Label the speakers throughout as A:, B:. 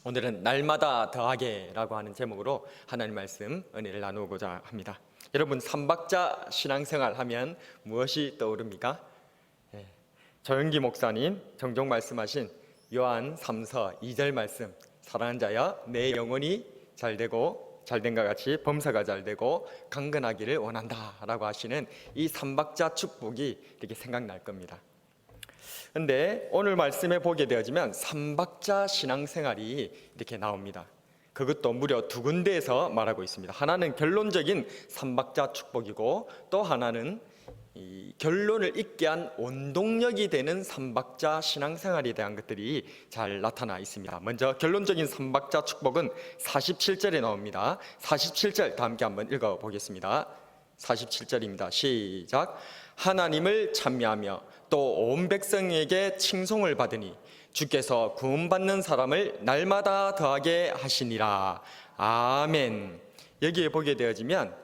A: 오늘은 날마다 더하게라고 하는 제목으로 하나님 말씀 은혜를 나누고자 합니다. 여러분, 삼박자 신앙생활 하면 무엇이 떠오릅니까? 조영기 목사님 종종 말씀하신 요한 3서 2절 말씀, 사랑하는 자여 내 영혼이 잘되고 잘된과 같이 범사가 잘되고 강건하기를 원한다 라고 하시는 이 삼박자 축복이 이렇게 생각날 겁니다. 근데 오늘 말씀에 보게 되어지면 삼박자 신앙생활이 이렇게 나옵니다. 그것도 무려 두 군데에서 말하고 있습니다. 하나는 결론적인 삼박자 축복이고, 또 하나는 이 결론을 있게 한 원동력이 되는 삼박자 신앙생활에 대한 것들이 잘 나타나 있습니다. 먼저 결론적인 삼박자 축복은 47절에 나옵니다. 47절 다 함께 한번 읽어보겠습니다. 47절입니다. 시작. 하나님을 찬미하며 또 온 백성에게 칭송을 받으니 주께서 구원받는 사람을 날마다 더하게 하시니라. 아멘. 여기에 보게 되어지면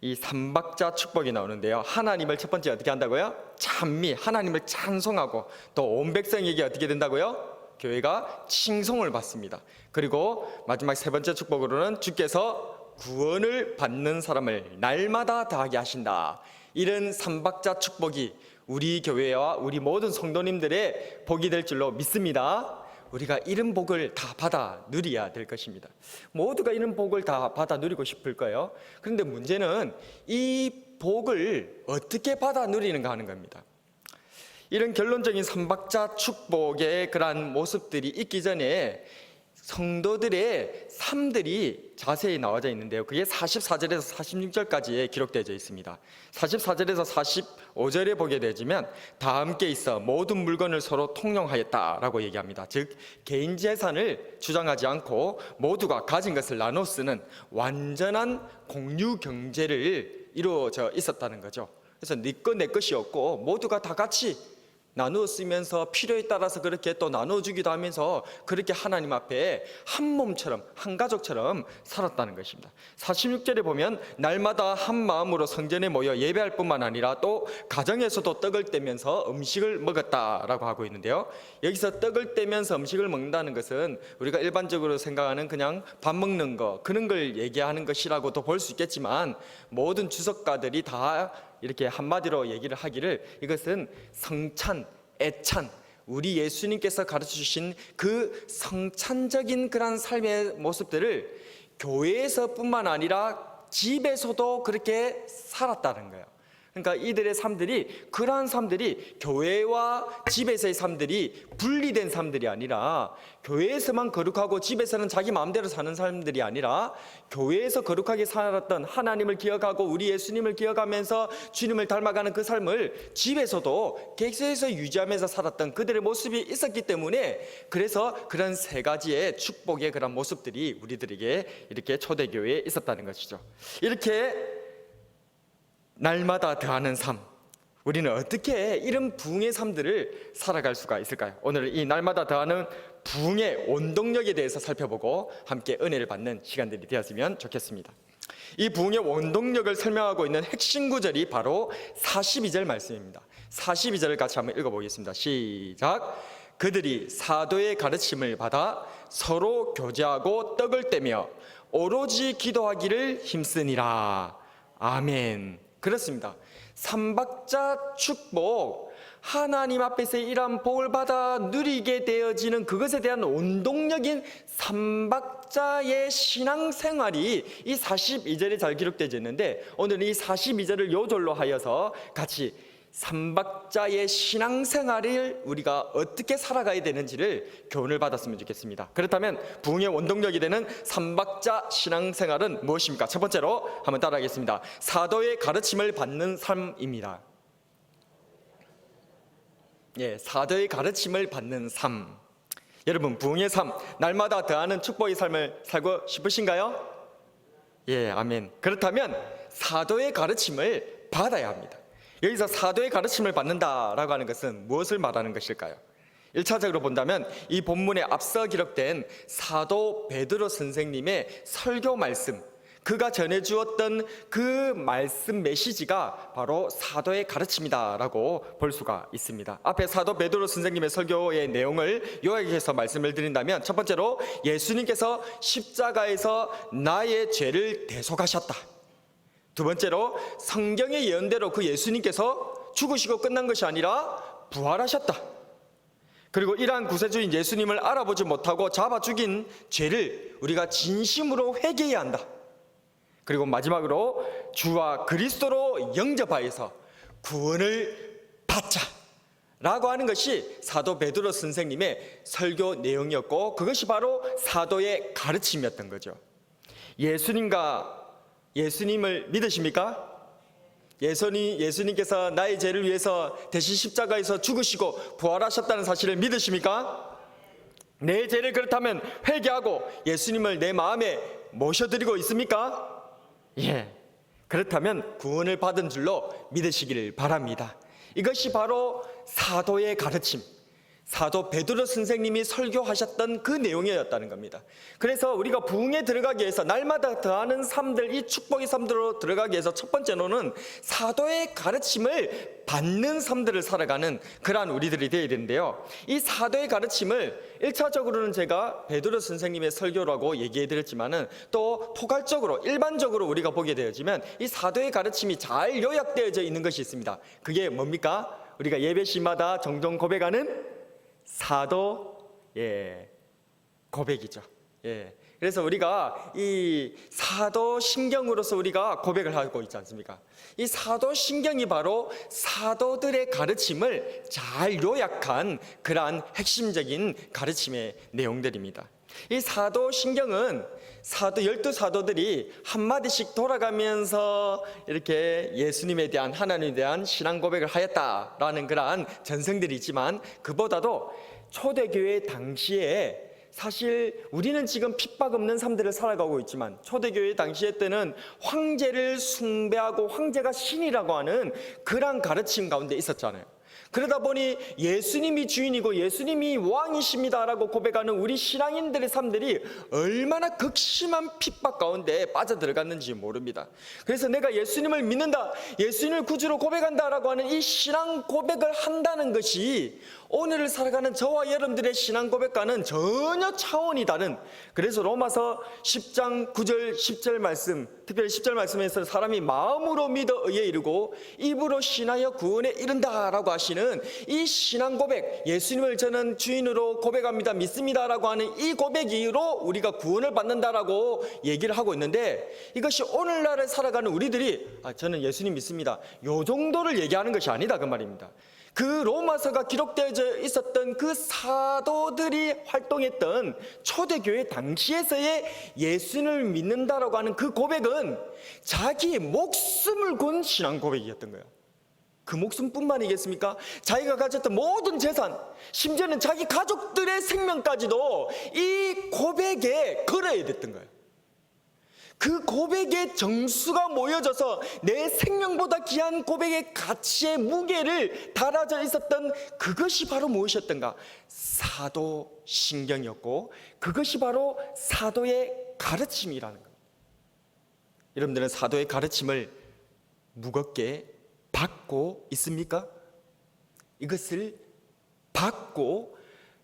A: 이 삼박자 축복이 나오는데요, 하나님을 첫 번째 어떻게 한다고요? 찬미, 하나님을 찬송하고, 또 온 백성에게 어떻게 된다고요? 교회가 칭송을 받습니다. 그리고 마지막 세 번째 축복으로는 주께서 구원을 받는 사람을 날마다 더하게 하신다. 이런 삼박자 축복이 우리 교회와 우리 모든 성도님들의 복이 될 줄로 믿습니다. 우리가 이런 복을 다 받아 누려야 될 것입니다. 모두가 이런 복을 다 받아 누리고 싶을 거예요. 그런데 문제는 이 복을 어떻게 받아 누리는가 하는 겁니다. 이런 결론적인 삼박자 축복의 그러한 모습들이 있기 전에 성도들의 삶들이 자세히 나와져 있는데요, 그게 44절에서 46절까지에 기록되어 있습니다. 44절에서 45절에 보게 되지만 다 함께 있어 모든 물건을 서로 통용하였다라고 얘기합니다. 즉 개인 재산을 주장하지 않고 모두가 가진 것을 나눠 쓰는 완전한 공유 경제를 이루어져 있었다는 거죠. 그래서 네 것 내 것이 없고 모두가 다 같이 나누어 쓰면서 필요에 따라서 그렇게 또 나눠주기도 하면서 그렇게 하나님 앞에 한 몸처럼 한 가족처럼 살았다는 것입니다. 46절에 보면 날마다 한 마음으로 성전에 모여 예배할 뿐만 아니라 또 가정에서도 떡을 떼면서 음식을 먹었다라고 하고 있는데요, 여기서 떡을 떼면서 음식을 먹는다는 것은 우리가 일반적으로 생각하는 그냥 밥 먹는 거, 그런 걸 얘기하는 것이라고도 볼 수 있겠지만, 모든 주석가들이 다 이렇게 한마디로 얘기를 하기를 이것은 성찬, 애찬, 우리 예수님께서 가르쳐 주신 그 성찬적인 그런 삶의 모습들을 교회에서뿐만 아니라 집에서도 그렇게 살았다는 거예요. 그러니까 이들의 삶들이, 그러한 삶들이 교회와 집에서의 삶들이 분리된 삶들이 아니라, 교회에서만 거룩하고 집에서는 자기 마음대로 사는 사람들이 아니라, 교회에서 거룩하게 살았던 하나님을 기억하고 우리 예수님을 기억하면서 주님을 닮아가는 그 삶을 집에서도 계속해서 유지하면서 살았던 그들의 모습이 있었기 때문에, 그래서 그런 세 가지의 축복의 그런 모습들이 우리들에게 이렇게 초대교회에 있었다는 것이죠. 이렇게 날마다 더하는 삶, 우리는 어떻게 이런 부흥의 삶들을 살아갈 수가 있을까요? 오늘 이 날마다 더하는 부흥의 원동력에 대해서 살펴보고 함께 은혜를 받는 시간들이 되었으면 좋겠습니다. 이 부흥의 원동력을 설명하고 있는 핵심 구절이 바로 42절 말씀입니다. 42절을 같이 한번 읽어보겠습니다. 시작. 그들이 사도의 가르침을 받아 서로 교제하고 떡을 떼며 오로지 기도하기를 힘쓰니라. 아멘. 그렇습니다. 삼박자 축복, 하나님 앞에서 이러한 복을 받아 누리게 되어지는 그것에 대한 원동력인 삼박자의 신앙생활이 이 42절에 잘 기록되어 있는데, 오늘 이 42절을 요절로 하여서 같이 삼박자의 신앙생활을 우리가 어떻게 살아가야 되는지를 교훈을 받았으면 좋겠습니다. 그렇다면 부흥의 원동력이 되는 삼박자 신앙생활은 무엇입니까? 첫 번째로 한번 따라하겠습니다. 사도의 가르침을 받는 삶입니다. 사도의 가르침을 받는 삶. 여러분, 부흥의 삶, 날마다 더하는 축복의 삶을 살고 싶으신가요? 아멘. 그렇다면 사도의 가르침을 받아야 합니다. 여기서 사도의 가르침을 받는다라고 하는 것은 무엇을 말하는 것일까요? 1차적으로 본다면 이 본문에 앞서 기록된 사도 베드로 선생님의 설교 말씀, 그가 전해주었던 그 말씀 메시지가 바로 사도의 가르침이다라고 볼 수가 있습니다. 앞에 사도 베드로 선생님의 설교의 내용을 요약해서 말씀을 드린다면, 첫 번째로 예수님께서 십자가에서 나의 죄를 대속하셨다. 두 번째로 성경의 예언대로 그 예수님께서 죽으시고 끝난 것이 아니라 부활하셨다. 그리고 이러한 구세주인 예수님을 알아보지 못하고 잡아 죽인 죄를 우리가 진심으로 회개해야 한다. 그리고 마지막으로 주와 그리스도로 영접하여서 구원을 받자 라고 하는 것이 사도 베드로 선생님의 설교 내용이었고, 그것이 바로 사도의 가르침이었던 거죠. 예수님을 믿으십니까? 예수님께서 나의 죄를 위해서 대신 십자가에서 죽으시고 부활하셨다는 사실을 믿으십니까? 내 죄를 그렇다면 회개하고 예수님을 내 마음에 모셔드리고 있습니까? 예, 그렇다면 구원을 받은 줄로 믿으시기를 바랍니다. 이것이 바로 사도의 가르침, 사도 베드로 선생님이 설교하셨던 그 내용이었다는 겁니다. 그래서 우리가 부흥에 들어가기 위해서 날마다 더하는 삶들, 이 축복의 삶들로 들어가기 위해서 첫 번째로는 사도의 가르침을 받는 삶들을 살아가는 그러한 우리들이 되어야 되는데요, 이 사도의 가르침을 1차적으로는 제가 베드로 선생님의 설교라고 얘기해 드렸지만은, 또 포괄적으로 일반적으로 우리가 보게 되어지면 이 사도의 가르침이 잘 요약되어져 있는 것이 있습니다. 그게 뭡니까? 우리가 예배 시마다 종종 고백하는 고백이죠. 그래서 우리가 이 사도신경으로서 우리가 고백을 하고 있지 않습니까? 이 사도신경이 바로 사도들의 가르침을 잘 요약한 그러한 핵심적인 가르침의 내용들입니다. 이 사도신경은 12사도들이 한마디씩 돌아가면서 이렇게 예수님에 대한, 하나님에 대한 신앙 고백을 하였다라는 그러한 전승들이 있지만, 그보다도 초대교회 당시에, 사실 우리는 지금 핍박 없는 삶들을 살아가고 있지만 초대교회 당시에 때는 황제를 숭배하고 황제가 신이라고 하는 그러한 가르침 가운데 있었잖아요. 그러다 보니 예수님이 주인이고 예수님이 왕이십니다라고 고백하는 우리 신앙인들의 삶들이 얼마나 극심한 핍박 가운데 빠져들어갔는지 모릅니다. 그래서 내가 예수님을 믿는다, 예수님을 구주로 고백한다라고 하는 이 신앙 고백을 한다는 것이 오늘을 살아가는 저와 여러분들의 신앙 고백과는 전혀 차원이 다른, 그래서 로마서 10장 9절 10절 말씀, 특별히 10절 말씀에서 사람이 마음으로 믿어 의에 이르고 입으로 신하여 구원에 이른다라고 하시는 이 신앙 고백, 예수님을 저는 주인으로 고백합니다, 믿습니다라고 하는 이 고백으로 우리가 구원을 받는다라고 얘기를 하고 있는데, 이것이 오늘날에 살아가는 우리들이 저는 예수님 믿습니다, 요 정도를 얘기하는 것이 아니다 그 말입니다. 그 로마서가 기록되어져 있었던 그 사도들이 활동했던 초대교회 당시에서의 예수님을 믿는다라고 하는 그 고백은 자기 목숨을 건 신앙 고백이었던 거예요. 그 목숨뿐만이겠습니까? 자기가 가졌던 모든 재산, 심지어는 자기 가족들의 생명까지도 이 고백에 걸어야 됐던 거예요. 그 고백의 정수가 모여져서 내 생명보다 귀한 고백의 가치의 무게를 달아져 있었던 그것이 바로 무엇이었던가? 사도신경이었고, 그것이 바로 사도의 가르침이라는 겁니다. 여러분들은 사도의 가르침을 무겁게 받고 있습니까? 이것을 받고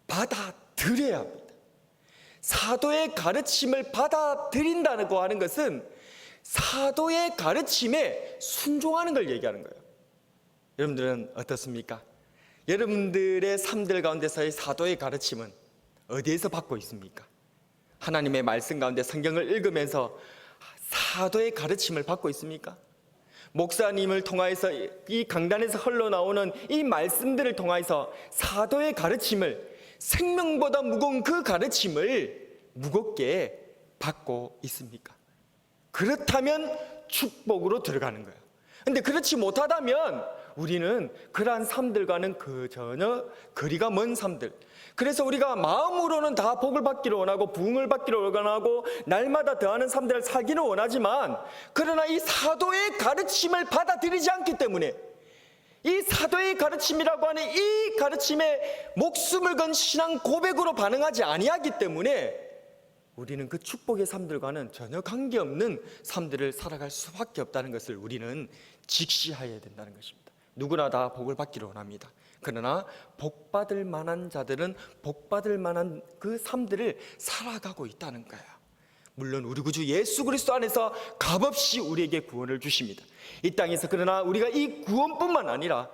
A: 받아들여야 합니다. 사도의 가르침을 받아들인다고 하는 것은 사도의 가르침에 순종하는 걸 얘기하는 거예요. 여러분들은 어떻습니까? 여러분들의 삶들 가운데서의 사도의 가르침은 어디에서 받고 있습니까? 하나님의 말씀 가운데 성경을 읽으면서 사도의 가르침을 받고 있습니까? 목사님을 통하여서 이 강단에서 흘러나오는 이 말씀들을 통하여서 사도의 가르침을, 생명보다 무거운 그 가르침을 무겁게 받고 있습니까? 그렇다면 축복으로 들어가는 거예요. 근데 그렇지 못하다면 우리는 그러한 삶들과는 전혀 거리가 먼 삶들, 그래서 우리가 마음으로는 다 복을 받기를 원하고 부흥을 받기를 원하고 날마다 더하는 삶들을 살기는 원하지만, 그러나 이 사도의 가르침을 받아들이지 않기 때문에, 이 사도의 가르침이라고 하는 이 가르침에 목숨을 건 신앙 고백으로 반응하지 아니하기 때문에 우리는 그 축복의 삶들과는 전혀 관계없는 삶들을 살아갈 수밖에 없다는 것을 우리는 직시해야 된다는 것입니다. 누구나 다 복을 받기를 원합니다. 그러나 복받을 만한 자들은 복받을 만한 그 삶들을 살아가고 있다는 거예요. 물론 우리 구주 예수 그리스도 안에서 값없이 우리에게 구원을 주십니다. 이 땅에서. 그러나 우리가 이 구원뿐만 아니라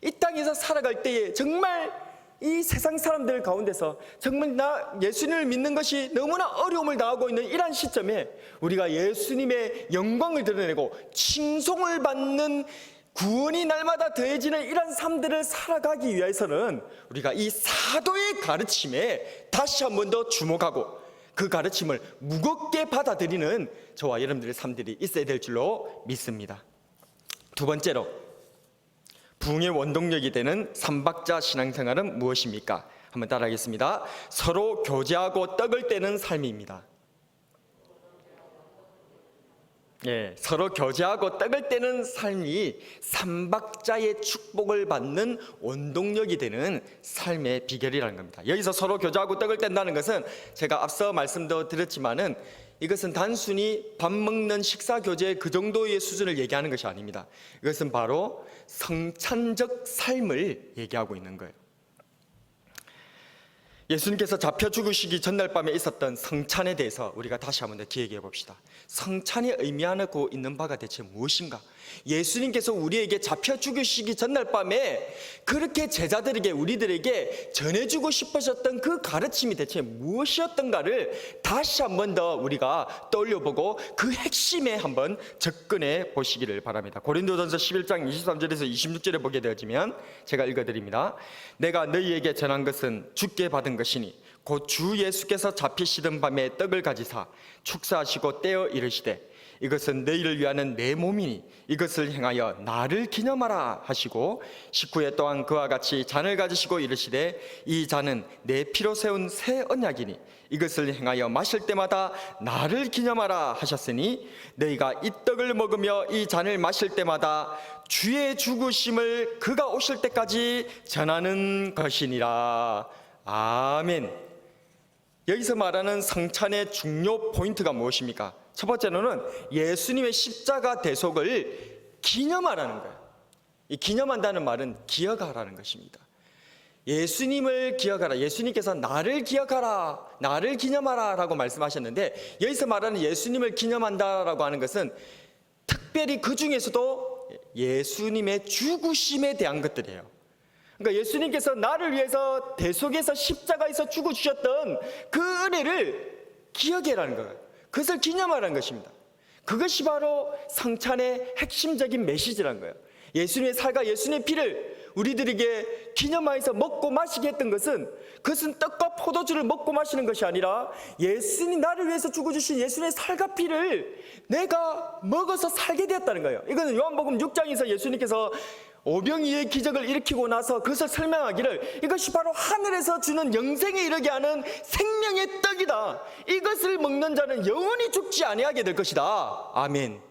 A: 이 땅에서 살아갈 때에 정말 이 세상 사람들 가운데서 정말 나 예수님을 믿는 것이 너무나 어려움을 당하고 있는 이러한 시점에 우리가 예수님의 영광을 드러내고 칭송을 받는 구원이 날마다 더해지는 이런 삶들을 살아가기 위해서는 우리가 이 사도의 가르침에 다시 한 번 더 주목하고 그 가르침을 무겁게 받아들이는 저와 여러분들의 삶들이 있어야 될 줄로 믿습니다. 두 번째로, 부흥의 원동력이 되는 삼박자 신앙생활은 무엇입니까? 한번 따라하겠습니다. 서로 교제하고 떡을 떼는 삶입니다. 서로 교제하고 떡을 떼는 삶이 삼박자의 축복을 받는 원동력이 되는 삶의 비결이라는 겁니다. 여기서 서로 교제하고 떡을 뗀다는 것은 제가 앞서 말씀도 드렸지만은 이것은 단순히 밥 먹는 식사 교제 그 정도의 수준을 얘기하는 것이 아닙니다. 이것은 바로 성찬적 삶을 얘기하고 있는 거예요. 예수님께서 잡혀 죽으시기 전날 밤에 있었던 성찬에 대해서 우리가 다시 한번 더 기억해 봅시다. 성찬이 의미하고 있는 바가 대체 무엇인가? 예수님께서 우리에게 잡혀 죽으시기 전날 밤에 그렇게 제자들에게, 우리들에게 전해주고 싶으셨던 그 가르침이 대체 무엇이었던가를 다시 한번 더 우리가 떠올려보고 그 핵심에 한번 접근해 보시기를 바랍니다. 고린도전서 11장 23절에서 26절에 보게 되어지면 제가 읽어드립니다. 내가 너희에게 전한 것은 주께 받은 것이니 곧 주 예수께서 잡히시던 밤에 떡을 가지사 축사하시고 떼어 이르시되 이것은 너희를 위하는 내 몸이니 이것을 행하여 나를 기념하라 하시고 19회 또한 그와 같이 잔을 가지시고 이르시되 이 잔은 내 피로 세운 새 언약이니 이것을 행하여 마실 때마다 나를 기념하라 하셨으니 너희가 이 떡을 먹으며 이 잔을 마실 때마다 주의 죽으심을 그가 오실 때까지 전하는 것이니라. 아멘. 여기서 말하는 성찬의 중요 포인트가 무엇입니까? 첫 번째로는 예수님의 십자가 대속을 기념하라는 거예요. 이 기념한다는 말은 기억하라는 것입니다. 예수님을 기억하라. 예수님께서 나를 기억하라, 나를 기념하라 라고 말씀하셨는데, 여기서 말하는 예수님을 기념한다라고 하는 것은 특별히 그 중에서도 예수님의 죽으심에 대한 것들이에요. 그러니까 예수님께서 나를 위해서 대속에서 십자가에서 죽어주셨던 그 은혜를 기억해라는 거예요. 그것을 기념하라는 것입니다. 그것이 바로 성찬의 핵심적인 메시지라는 거예요. 예수님의 살과 예수님의 피를 우리들에게 기념하여서 먹고 마시게 했던 것은, 그것은 떡과 포도주를 먹고 마시는 것이 아니라 예수님, 나를 위해서 죽어주신 예수님의 살과 피를 내가 먹어서 살게 되었다는 거예요. 이거는 요한복음 6장에서 예수님께서 오병이의 기적을 일으키고 나서 그것을 설명하기를 이것이 바로 하늘에서 주는 영생에 이르게 하는 생명의 떡이다. 이것을 먹는 자는 영원히 죽지 아니하게 될 것이다. 아멘.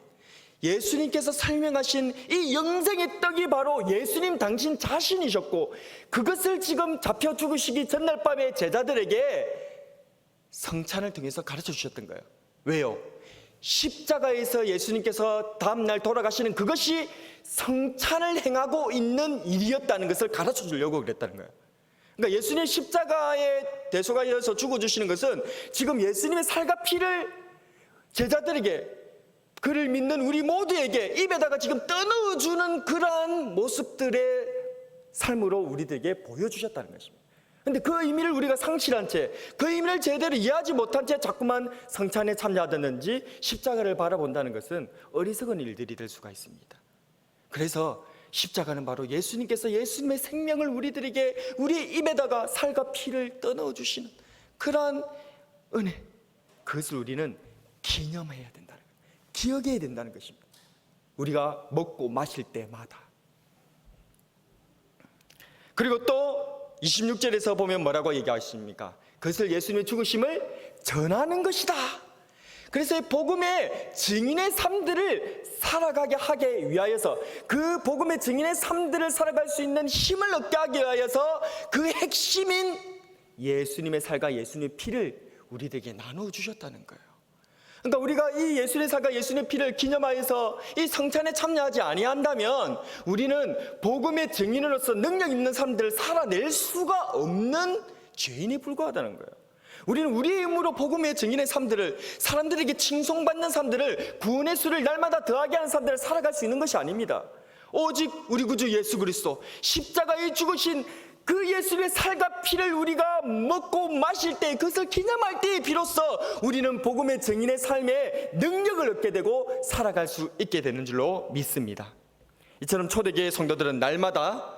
A: 예수님께서 설명하신 이 영생의 떡이 바로 예수님 당신 자신이셨고, 그것을 지금 잡혀 죽으시기 전날 밤에 제자들에게 성찬을 통해서 가르쳐 주셨던 거예요. 왜요? 십자가에서 예수님께서 다음날 돌아가시는 그것이 성찬을 행하고 있는 일이었다는 것을 가르쳐 주려고 그랬다는 거예요. 그러니까 예수님의 십자가에 대속하여서 죽어주시는 것은 지금 예수님의 살과 피를 제자들에게, 그를 믿는 우리 모두에게 입에다가 지금 떠넣어주는 그러한 모습들의 삶으로 우리들에게 보여주셨다는 것입니다. 그런데 그 의미를 우리가 상실한 채, 그 의미를 제대로 이해하지 못한 채 자꾸만 성찬에 참여하든지 십자가를 바라본다는 것은 어리석은 일들이 될 수가 있습니다. 그래서 십자가는 바로 예수님께서 예수님의 생명을 우리들에게, 우리의 입에다가 살과 피를 떠넣어 주시는 그러한 은혜, 그것을 우리는 기념해야 된다는 거예요. 기억해야 된다는 것입니다. 우리가 먹고 마실 때마다. 그리고 또 26절에서 보면 뭐라고 얘기하십니까? 그것을 예수님의 죽으심을 전하는 것이다. 그래서 복음의 증인의 삶들을 살아가게 하기 위하여서, 그 복음의 증인의 삶들을 살아갈 수 있는 힘을 얻게 하기 위하여서 그 핵심인 예수님의 살과 예수님의 피를 우리에게 나누어 주셨다는 거예요. 그러니까 우리가 이 예수의 살과 예수의 피를 기념하여서 이 성찬에 참여하지 아니한다면 우리는 복음의 증인으로서 능력 있는 사람들을 살아낼 수가 없는 죄인에 불과하다는 거예요. 우리는 우리의 힘으로 복음의 증인의 삶들을, 사람들에게 칭송받는 삶들을, 구원의 수를 날마다 더하게 하는 삶들을 살아갈 수 있는 것이 아닙니다. 오직 우리 구주 예수 그리스도 십자가에 죽으신 그 예수의 살과 피를 우리가 먹고 마실 때, 그것을 기념할 때에 비로소 우리는 복음의 증인의 삶에 능력을 얻게 되고 살아갈 수 있게 되는 줄로 믿습니다. 이처럼 초대교회 성도들은 날마다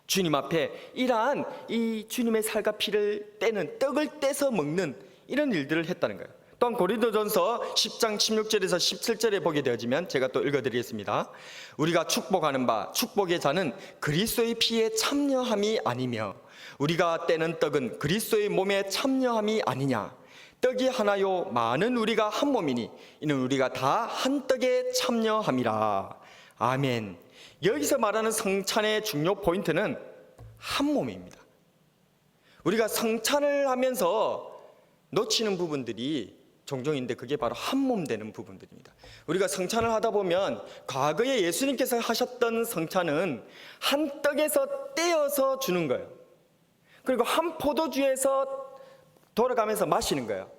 A: 주님 앞에 이러한 이 주님의 살과 피를 떼는, 떡을 떼서 먹는 이런 일들을 했다는 거예요. 또한 고린도전서 10장 16절에서 17절에 보게 되어지면 제가 또 읽어드리겠습니다. 우리가 축복하는 바 축복의 자는 그리스도의 피에 참여함이 아니며 우리가 떼는 떡은 그리스도의 몸에 참여함이 아니냐. 떡이 하나요 많은 우리가 한 몸이니 이는 우리가 다 한 떡에 참여함이라. 아멘. 여기서 말하는 성찬의 중요 포인트는 한 몸입니다. 우리가 성찬을 하면서 놓치는 부분들이 종종인데 그게 바로 한 몸 되는 부분들입니다. 우리가 성찬을 하다 보면 과거에 예수님께서 하셨던 성찬은 한 떡에서 떼어서 주는 거예요. 그리고 한 포도주에서 돌아가면서 마시는 거예요.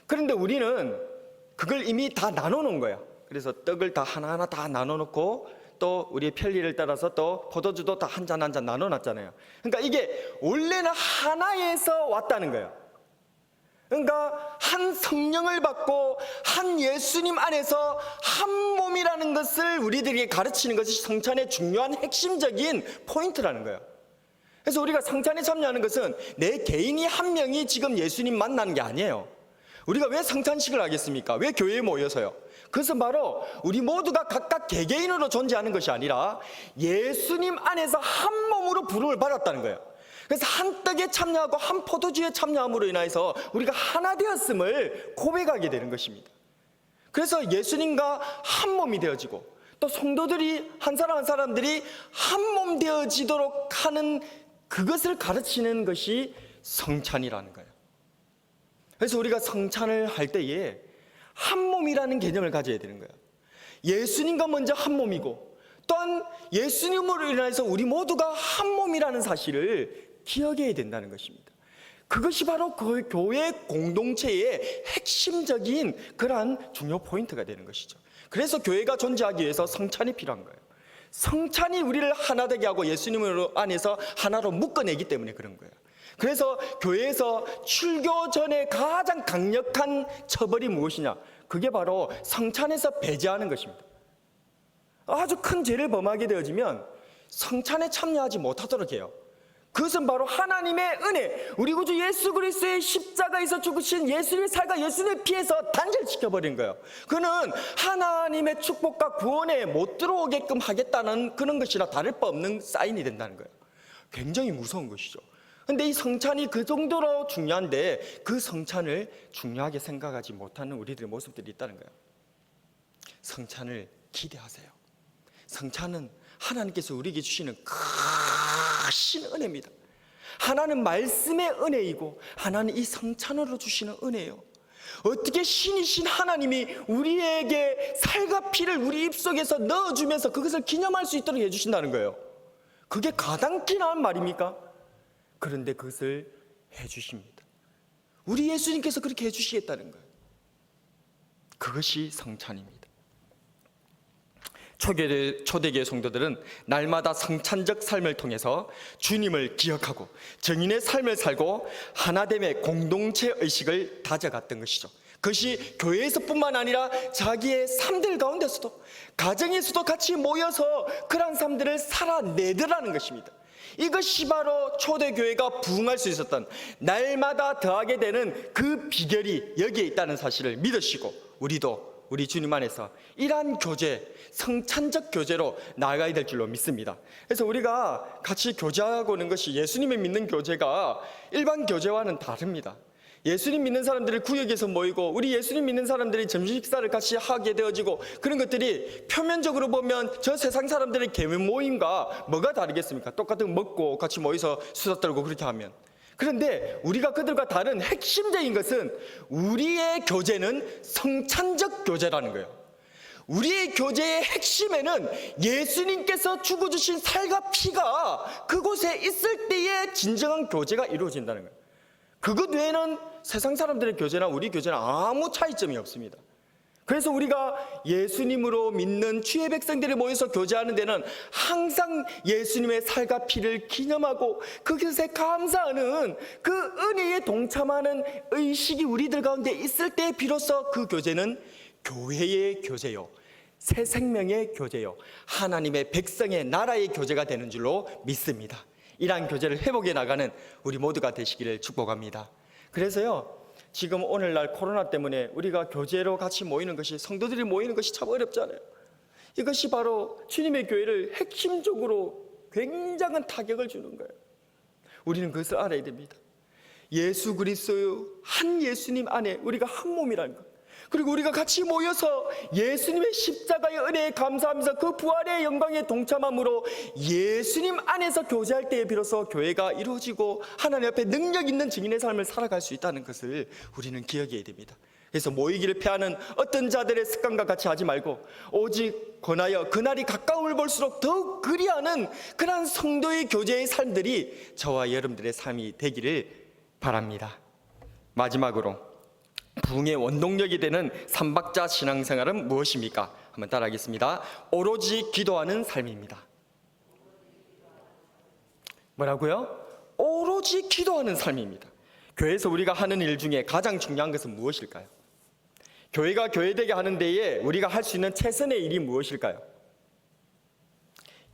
A: 그런데 우리는 그걸 이미 다 나눠놓은 거예요. 그래서 떡을 다 하나하나 다 나눠놓고 또 우리의 편리를 따라서 또 포도주도 다 한 잔 한 잔 나눠놨잖아요. 그러니까 이게 원래는 하나에서 왔다는 거예요. 그러니까 한 성령을 받고 한 예수님 안에서 한 몸이라는 것을 우리들에게 가르치는 것이 성찬의 중요한 핵심적인 포인트라는 거예요. 그래서 우리가 성찬에 참여하는 것은 내 개인이 한 명이 지금 예수님 만나는 게 아니에요. 우리가 왜 성찬식을 하겠습니까? 왜 교회에 모여서요? 그것은 바로 우리 모두가 각각 개개인으로 존재하는 것이 아니라 예수님 안에서 한 몸으로 부름을 받았다는 거예요. 그래서 한 떡에 참여하고 한 포도주에 참여함으로 인해서 우리가 하나 되었음을 고백하게 되는 것입니다. 그래서 예수님과 한 몸이 되어지고 또 성도들이 한 사람 한 사람들이 한 몸 되어지도록 하는 그것을 가르치는 것이 성찬이라는 거예요. 그래서 우리가 성찬을 할 때에 한 몸이라는 개념을 가져야 되는 거예요. 예수님과 먼저 한 몸이고 또한 예수님으로 인해서 우리 모두가 한 몸이라는 사실을 기억해야 된다는 것입니다. 그것이 바로 그 교회 공동체의 핵심적인 그러한 중요 포인트가 되는 것이죠. 그래서 교회가 존재하기 위해서 성찬이 필요한 거예요. 성찬이 우리를 하나 되게 하고 예수님으로 안에서 하나로 묶어내기 때문에 그런 거예요. 그래서 교회에서 출교 전에 가장 강력한 처벌이 무엇이냐? 그게 바로 성찬에서 배제하는 것입니다. 아주 큰 죄를 범하게 되어지면 성찬에 참여하지 못하도록 해요. 그것은 바로 하나님의 은혜, 우리 구주 예수 그리스도의 십자가에서 죽으신 예수님의 살과 예수님의 피에서 단절시켜버린 거예요. 그는 하나님의 축복과 구원에 못 들어오게끔 하겠다는 그런 것이나 다를 바 없는 사인이 된다는 거예요. 굉장히 무서운 것이죠. 근데 이 성찬이 그 정도로 중요한데 그 성찬을 중요하게 생각하지 못하는 우리들의 모습들이 있다는 거예요. 성찬을 기대하세요. 성찬은 하나님께서 우리에게 주시는 크신 은혜입니다. 하나는 말씀의 은혜이고 하나는 이 성찬으로 주시는 은혜예요. 어떻게 신이신 하나님이 우리에게 살과 피를 우리 입속에서 넣어주면서 그것을 기념할 수 있도록 해주신다는 거예요. 그게 가당키나 한 말입니까? 그런데 그것을 해주십니다. 우리 예수님께서 그렇게 해주시겠다는 거예요. 그것이 성찬입니다. 초대교회 성도들은 날마다 성찬적 삶을 통해서 주님을 기억하고 증인의 삶을 살고 하나됨의 공동체 의식을 다져갔던 것이죠. 그것이 교회에서뿐만 아니라 자기의 삶들 가운데서도 가정에서도 같이 모여서 그러한 삶들을 살아내더라는 것입니다. 이것이 바로 초대교회가 부흥할 수 있었던 날마다 더하게 되는 그 비결이 여기에 있다는 사실을 믿으시고 우리 주님 안에서 이러한 교제, 성찬적 교제로 나아가야 될 줄로 믿습니다. 그래서 우리가 같이 교제하고 있는 것이 예수님을 믿는 교제가 일반 교제와는 다릅니다. 예수님 믿는 사람들이 구역에서 모이고 우리 예수님 믿는 사람들이 점심 식사를 같이 하게 되어지고 그런 것들이 표면적으로 보면 저 세상 사람들의 개묘 모임과 뭐가 다르겠습니까? 똑같은 거 먹고 같이 모여서 수다 떨고 그렇게 하면. 그런데 우리가 그들과 다른 핵심적인 것은 우리의 교제는 성찬적 교제라는 거예요. 우리의 교제의 핵심에는 예수님께서 죽어주신 살과 피가 그곳에 있을 때에 진정한 교제가 이루어진다는 거예요. 그것 외에는 세상 사람들의 교제나 우리 교제는 아무 차이점이 없습니다. 그래서 우리가 예수님으로 믿는 주의 백성들이 모여서 교제하는 데는 항상 예수님의 살과 피를 기념하고 그것에 감사하는 그 은혜에 동참하는 의식이 우리들 가운데 있을 때 비로소 그 교제는 교회의 교제요, 새 생명의 교제요, 하나님의 백성의 나라의 교제가 되는 줄로 믿습니다. 이러한 교제를 회복해 나가는 우리 모두가 되시기를 축복합니다. 그래서요, 지금 오늘날 코로나 때문에 우리가 교제로 같이 모이는 것이, 성도들이 모이는 것이 참 어렵잖아요. 이것이 바로 주님의 교회를 핵심적으로 굉장한 타격을 주는 거예요. 우리는 그것을 알아야 됩니다. 예수 그리스도의 한 예수님 안에 우리가 한 몸이라는 것, 그리고 우리가 같이 모여서 예수님의 십자가의 은혜에 감사하면서 그 부활의 영광에 동참함으로 예수님 안에서 교제할 때에 비로소 교회가 이루어지고 하나님 앞에 능력 있는 증인의 삶을 살아갈 수 있다는 것을 우리는 기억해야 됩니다. 그래서 모이기를 피하는 어떤 자들의 습관과 같이 하지 말고 오직 권하여 그날이 가까움을 볼수록 더욱 그리하는 그러한 성도의 교제의 삶들이 저와 여러분들의 삶이 되기를 바랍니다. 마지막으로 부흥의 원동력이 되는 삼박자 신앙생활은 무엇입니까? 한번 따라하겠습니다. 오로지 기도하는 삶입니다. 뭐라고요? 오로지 기도하는 삶입니다. 교회에서 우리가 하는 일 중에 가장 중요한 것은 무엇일까요? 교회가 교회되게 하는 데에 우리가 할 수 있는 최선의 일이 무엇일까요?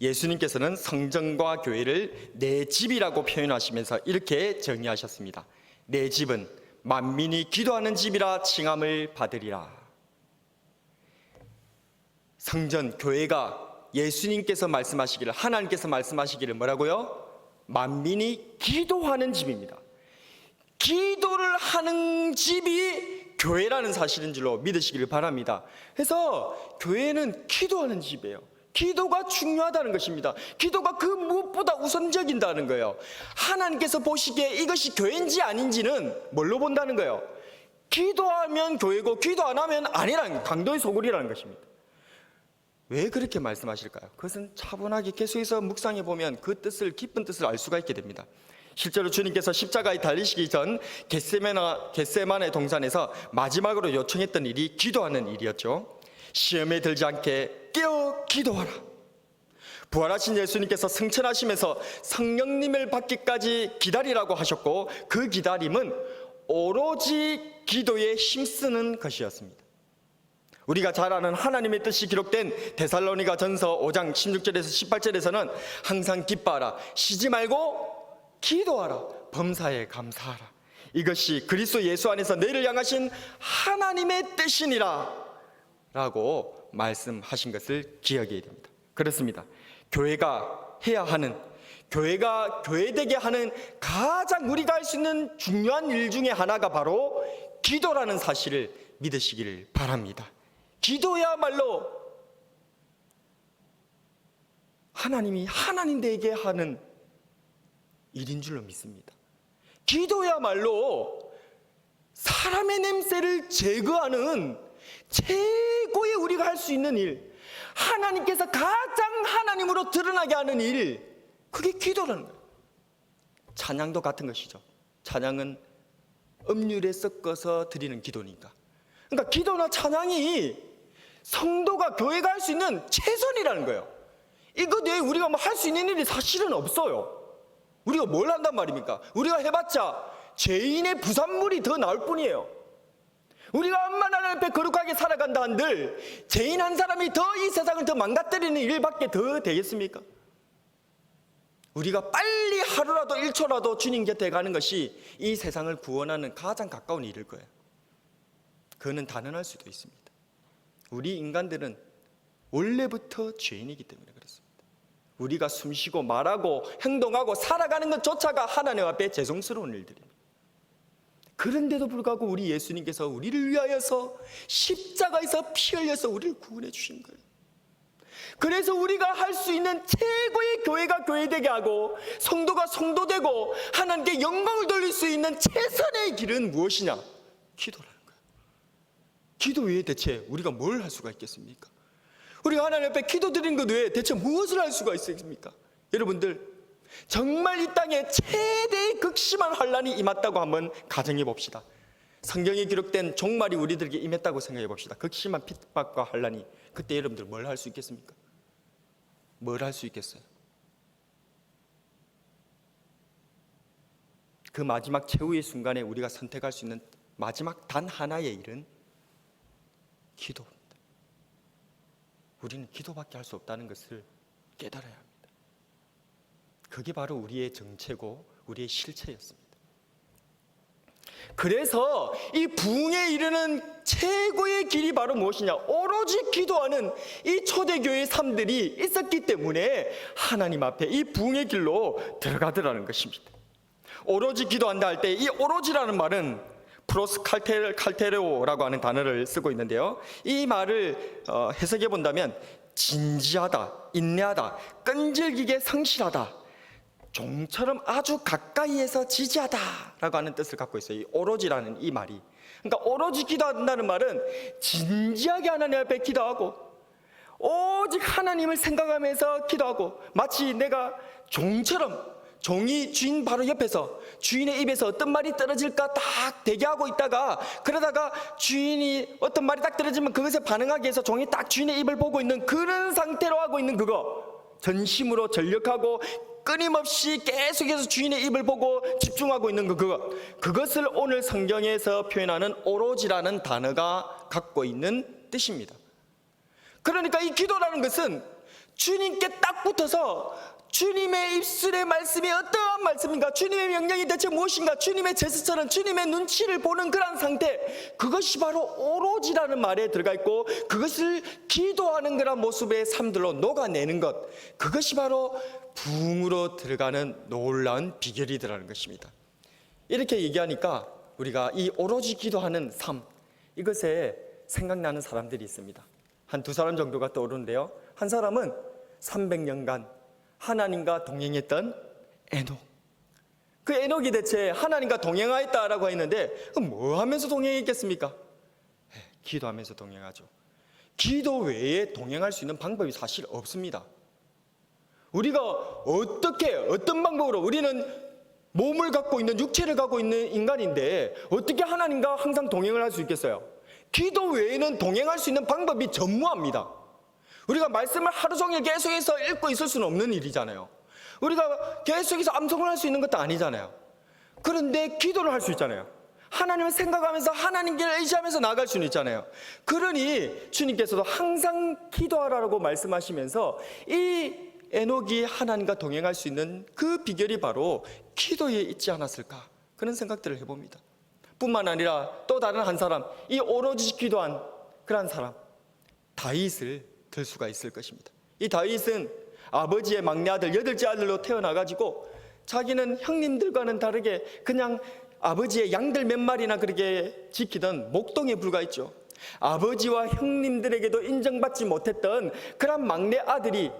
A: 예수님께서는 성전과 교회를 내 집이라고 표현하시면서 이렇게 정의하셨습니다. 내 집은 만민이 기도하는 집이라 칭함을 받으리라. 성전, 교회가 예수님께서 말씀하시기를, 하나님께서 말씀하시기를 뭐라고요? 만민이 기도하는 집입니다. 기도를 하는 집이 교회라는 사실인 줄로 믿으시기를 바랍니다. 그래서 교회는 기도하는 집이에요. 기도가 중요하다는 것입니다. 기도가 그 무엇보다 우선적인다는 거예요. 하나님께서 보시기에 이것이 교회인지 아닌지는 뭘로 본다는 거예요? 기도하면 교회고 기도 안 하면 아니라는, 강도의 소굴이라는 것입니다. 왜 그렇게 말씀하실까요? 그것은 차분하게 계속해서 묵상해 보면 그 뜻을, 깊은 뜻을 알 수가 있게 됩니다. 실제로 주님께서 십자가에 달리시기 전 겟세마네 동산에서 마지막으로 요청했던 일이 기도하는 일이었죠. 시험에 들지 않게 깨어 기도하라. 부활하신 예수님께서 승천하시면서 성령님을 받기까지 기다리라고 하셨고, 그 기다림은 오로지 기도에 힘쓰는 것이었습니다. 우리가 잘 아는 하나님의 뜻이 기록된 데살로니가 전서 5장 16절에서 18절에서는 항상 기뻐하라, 쉬지 말고 기도하라, 범사에 감사하라, 이것이 그리스도 예수 안에서 너희를 향하신 하나님의 뜻이니라 라고 말씀하신 것을 기억해야 됩니다. 그렇습니다. 교회가 해야 하는, 교회가 교회되게 하는 가장 우리가 할 수 있는 중요한 일 중에 하나가 바로 기도라는 사실을 믿으시기를 바랍니다. 기도야말로 하나님이 하나님 되게 하는 일인 줄로 믿습니다. 기도야말로 사람의 냄새를 제거하는 최고의 우리가 할 수 있는 일, 하나님께서 가장 하나님으로 드러나게 하는 일, 그게 기도라는 거예요. 찬양도 같은 것이죠. 찬양은 음률에 섞어서 드리는 기도니까. 그러니까 기도나 찬양이 성도가, 교회가 할 수 있는 최선이라는 거예요. 이거 외에 우리가 뭐 할 수 있는 일이 사실은 없어요. 우리가 뭘 한단 말입니까? 우리가 해봤자 죄인의 부산물이 더 나올 뿐이에요. 우리가 엄마나 하나님 앞에 거룩하게 살아간다 한들 죄인 한 사람이 더 이 세상을 더 망가뜨리는 일밖에 더 되겠습니까? 우리가 빨리 하루라도 1초라도 주님 곁에 가는 것이 이 세상을 구원하는 가장 가까운 일일 거예요. 그거는 단언할 수도 있습니다. 우리 인간들은 원래부터 죄인이기 때문에 그렇습니다. 우리가 숨쉬고 말하고 행동하고 살아가는 것조차가 하나님 앞에 죄송스러운 일들입니다. 그런데도 불구하고 우리 예수님께서 우리를 위하여서 십자가에서 피 흘려서 우리를 구원해 주신 거예요. 그래서 우리가 할 수 있는 최고의 교회가 교회되게 하고 성도가 성도되고 하나님께 영광을 돌릴 수 있는 최선의 길은 무엇이냐? 기도라는 거예요. 기도 외에 대체 우리가 뭘 할 수가 있겠습니까? 우리가 하나님 앞에 기도드리는 것 외에 대체 무엇을 할 수가 있습니까? 여러분들, 정말 이 땅에 최대의 극심한 환란이 임했다고 한번 가정해 봅시다. 성경에 기록된 종말이 우리들에게 임했다고 생각해 봅시다. 극심한 핍박과 환란이. 그때 여러분들 뭘 할 수 있겠습니까? 뭘 할 수 있겠어요? 그 마지막 최후의 순간에 우리가 선택할 수 있는 마지막 단 하나의 일은 기도입니다. 우리는 기도밖에 할 수 없다는 것을 깨달아야 합니다. 그게 바로 우리의 정체고 우리의 실체였습니다. 그래서 이 부흥에 이르는 최고의 길이 바로 무엇이냐? 오로지 기도하는 이 초대교회의 삶들이 있었기 때문에 하나님 앞에 이 부흥의 길로 들어가더라는 것입니다. 오로지 기도한다 할 때 이 오로지라는 말은 프로스 칼테레오라고 하는 단어를 쓰고 있는데요, 이 말을 해석해 본다면 진지하다, 인내하다, 끈질기게 성실하다, 종처럼 아주 가까이에서 지지하다라고 하는 뜻을 갖고 있어요. 이 오로지라는 이 말이. 그러니까 오로지 기도한다는 말은 진지하게 하나님 앞에 기도하고 오직 하나님을 생각하면서 기도하고, 마치 내가 종처럼, 종이 주인 바로 옆에서 주인의 입에서 어떤 말이 떨어질까 딱 대기하고 있다가, 그러다가 주인이 어떤 말이 딱 떨어지면 그것에 반응하기 위해서 종이 딱 주인의 입을 보고 있는 그런 상태로 하고 있는 그거, 전심으로 전력하고 끊임없이 계속해서 주인의 입을 보고 집중하고 있는 그것을 오늘 성경에서 표현하는 오로지라는 단어가 갖고 있는 뜻입니다. 그러니까 이 기도라는 것은 주님께 딱 붙어서 주님의 입술의 말씀이 어떠한 말씀인가, 주님의 명령이 대체 무엇인가, 주님의 제스처는 주님의 눈치를 보는 그런 상태, 그것이 바로 오로지라는 말에 들어가 있고, 그것을 기도하는 그런 모습의 삶들로 녹아내는 것, 그것이 바로 부흥으로 들어가는 놀라운 비결이더라는 것입니다. 이렇게 얘기하니까 우리가 이 오로지 기도하는 삶, 이것에 생각나는 사람들이 있습니다. 한 두 사람 정도가 떠오르는데요, 한 사람은 300년간 하나님과 동행했던 에녹. 그 에녹이 대체 하나님과 동행하였다라고 했는데 뭐 하면서 동행했겠습니까? 기도하면서 동행하죠. 기도 외에 동행할 수 있는 방법이 사실 없습니다. 우리가 어떤 방법으로, 우리는 몸을 갖고 있는, 육체를 갖고 있는 인간인데 어떻게 하나님과 항상 동행을 할 수 있겠어요? 기도 외에는 동행할 수 있는 방법이 전무합니다. 우리가 말씀을 하루 종일 계속해서 읽고 있을 수는 없는 일이잖아요. 우리가 계속해서 암송을 할 수 있는 것도 아니잖아요. 그런데 기도를 할 수 있잖아요. 하나님을 생각하면서 하나님께 의지하면서 나아갈 수는 있잖아요. 그러니 주님께서도 항상 기도하라고 말씀하시면서 이 에녹이 하나님과 동행할 수 있는 그 비결이 바로 기도에 있지 않았을까, 그런 생각들을 해봅니다. 뿐만 아니라 또 다른 한 사람, 이 오로지 기도한 그런 사람, 다윗을 들 수가 있을 것입니다. 이 다윗은 아버지의 막내 아들, 8째 아들로 태어나가지고 자기는 형님들과는 다르게 그냥 아버지의 양들 몇 마리나 그렇게 지키던 목동에 불과했죠. 아버지와 형님들에게도 인정받지 못했던 그런 막내 아들이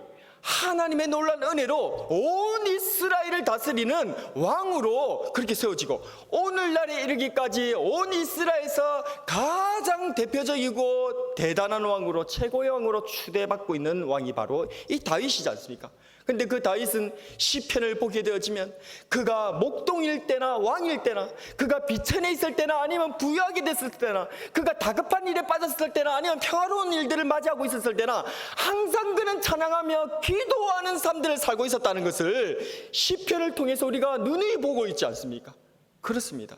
A: 하나님의 놀라운 은혜로 온 이스라엘을 다스리는 왕으로 그렇게 세워지고, 오늘날에 이르기까지 온 이스라엘에서 가장 대표적이고 대단한 왕으로, 최고의 왕으로 추대받고 있는 왕이 바로 이 다윗이지 않습니까? 근데 그 다윗은 시편을 보게 되어지면 그가 목동일 때나 왕일 때나, 그가 비천에 있을 때나 아니면 부유하게 됐을 때나, 그가 다급한 일에 빠졌을 때나 아니면 평화로운 일들을 맞이하고 있었을 때나 항상 그는 찬양하며 기도하는 삶들을 살고 있었다는 것을 시편을 통해서 우리가 눈이 보고 있지 않습니까? 그렇습니다.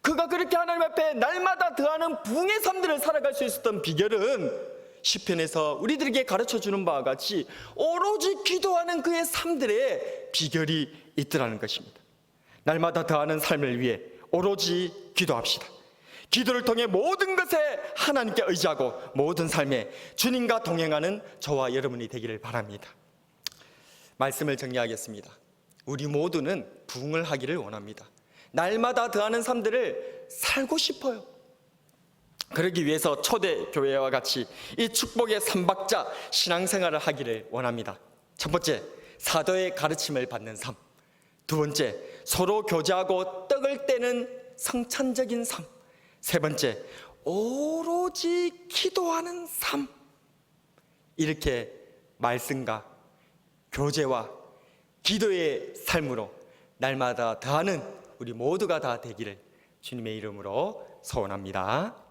A: 그가 그렇게 하나님 앞에 날마다 더하는 부흥의 삶들을 살아갈 수 있었던 비결은 시편에서 우리들에게 가르쳐주는 바와 같이 오로지 기도하는 그의 삶들의 비결이 있더라는 것입니다. 날마다 더하는 삶을 위해 오로지 기도합시다. 기도를 통해 모든 것에 하나님께 의지하고 모든 삶에 주님과 동행하는 저와 여러분이 되기를 바랍니다. 말씀을 정리하겠습니다. 우리 모두는 부흥을 하기를 원합니다. 날마다 더하는 삶들을 살고 싶어요. 그러기 위해서 초대교회와 같이 이 축복의 삼박자 신앙생활을 하기를 원합니다. 첫 번째, 사도의 가르침을 받는 삶. 두 번째, 서로 교제하고 떡을 떼는 성찬적인 삶. 세 번째, 오로지 기도하는 삶. 이렇게 말씀과 교제와 기도의 삶으로 날마다 더하는 우리 모두가 다 되기를 주님의 이름으로 소원합니다.